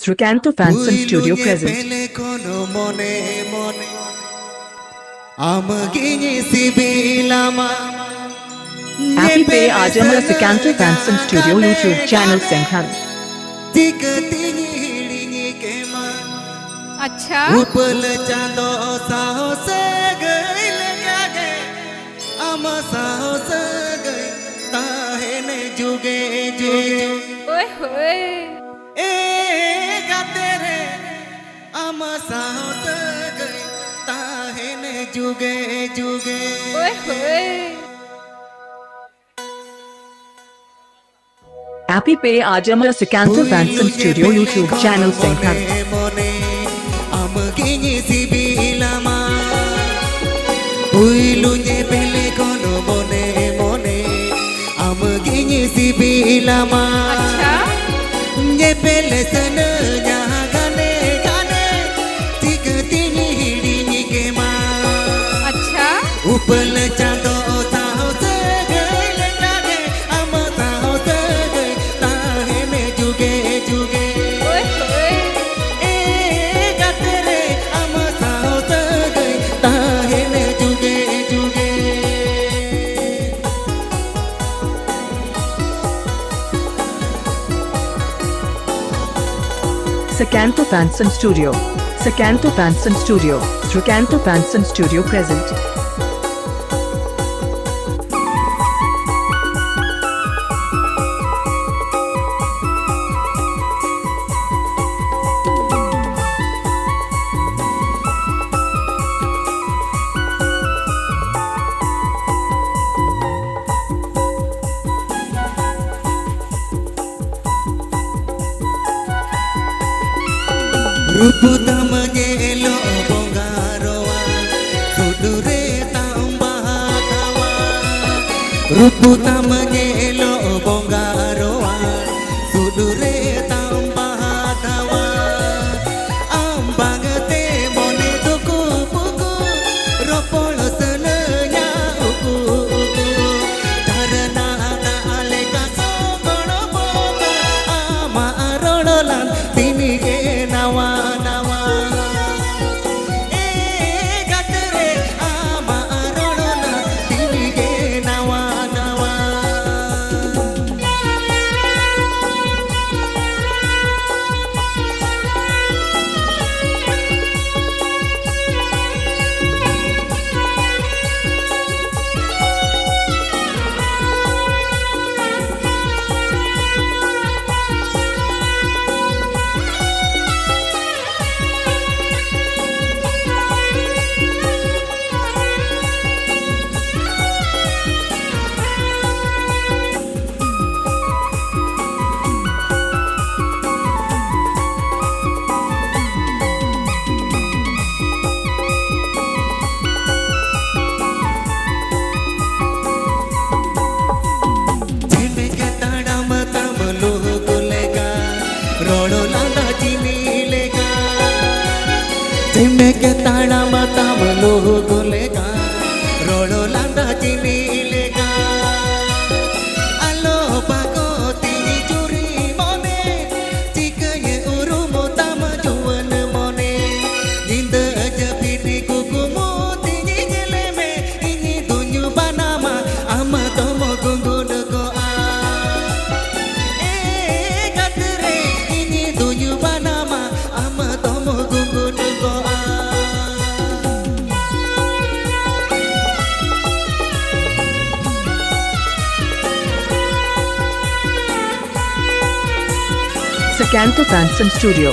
Srikanto Fanson Studio present. Happy Pay आज हमारा Srikanto Fanson Studio YouTube channel संख्या। अच्छा उपल चांदो साहस गइल जागे आम साहस गइल ताहे ने जुगे जुगे ओए होए ए गाते रे आम साहस गइल ताहे ने जुगे जुगे ओए होए Happy Pay आज हमारा Srikanto Fanson Studio YouTube channel संख्या। Sibilama Uilunye pele kono mone mone Amginye sibilama अच्छा Nye pele sana nyaha gane gane Tika tini hidi nike ma अच्छा Upal chando saho sagay lage Ama saho sagay tahe me juge juge ओए होए Srikanto Fanson Studio. Srikanto Fanson Studio. Srikanto Fanson Studio present. Rupu tamanyelo bongaroa Sudure tambahatawa Rupu tamanyelo bongaroa Sudure tambahatawa Ambangate mone tuku puku Ropolo senenya uku uku Karena taale kaso kono boga Ama arodolan tini ke nawa के ताड़ा माता मलो गोलेगा रोड़ो लांडा चिनी लेगा आलो बाको तिनी चुरी मोने चिका ये उरु मोता मजुवन मोने जिंद जपीनी कुकु मोती जले में इनी दुन्यु बनामा आमा तोमो गुंगुन को आ ए गतरे इनी दुन्यु बनामा आमा तोमो गुंगुन को आ Srikanto Fanson Studio.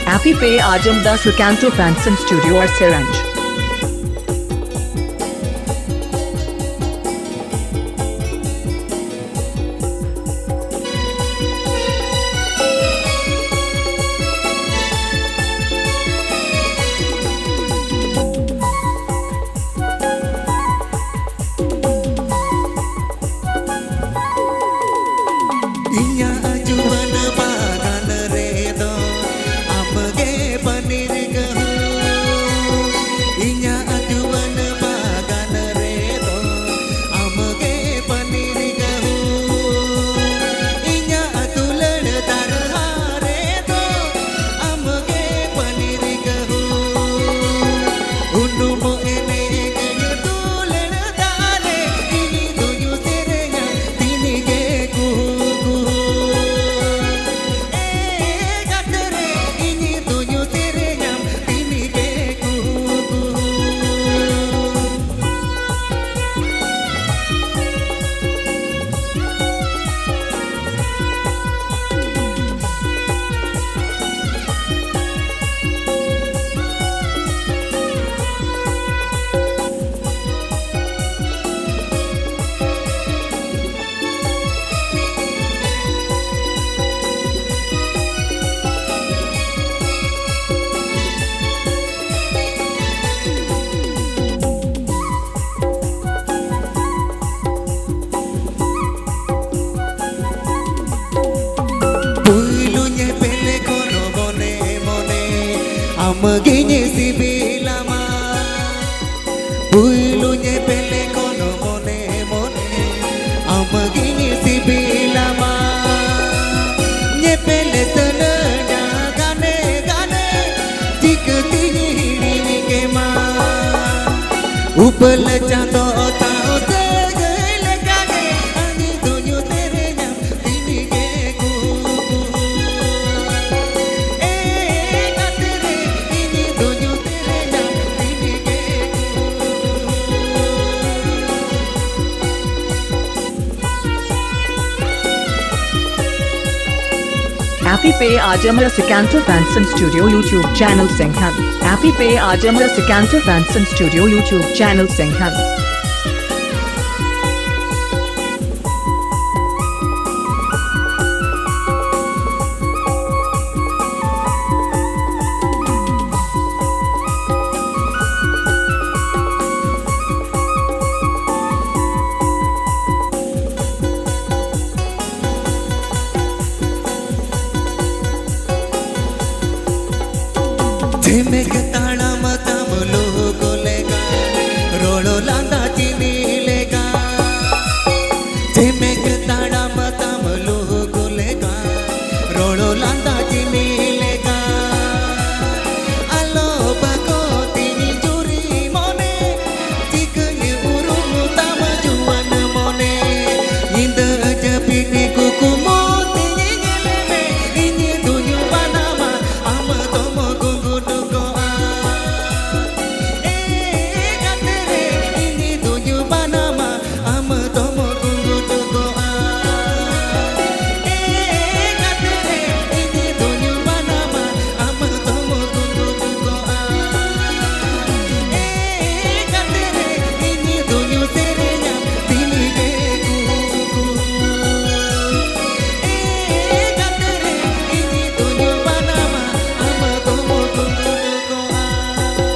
Happy Pay आज हम द Srikanto Fanson Studio और सिरंज। Inya ajuan bagan redo amge panir gahu Inya ajuan bagan redo amge panir gahu Inya atulan tarha redo Amaginya si bilama Bulunya pele kono mone mone Amaginya si bilama Nyepele senada gane gane Jika tinggi hiri kema Upal chando tao segele kage Ani dunyo tere nyam tini ke kuku Katere ini dunyo tere nyam tini ke Happy Pay Ajamala Sikanto Fanson Studio YouTube channel Senghan. Happy Pay Ajamala Sikanto Fanson Studio YouTube channel Senghan. Jeme ke tala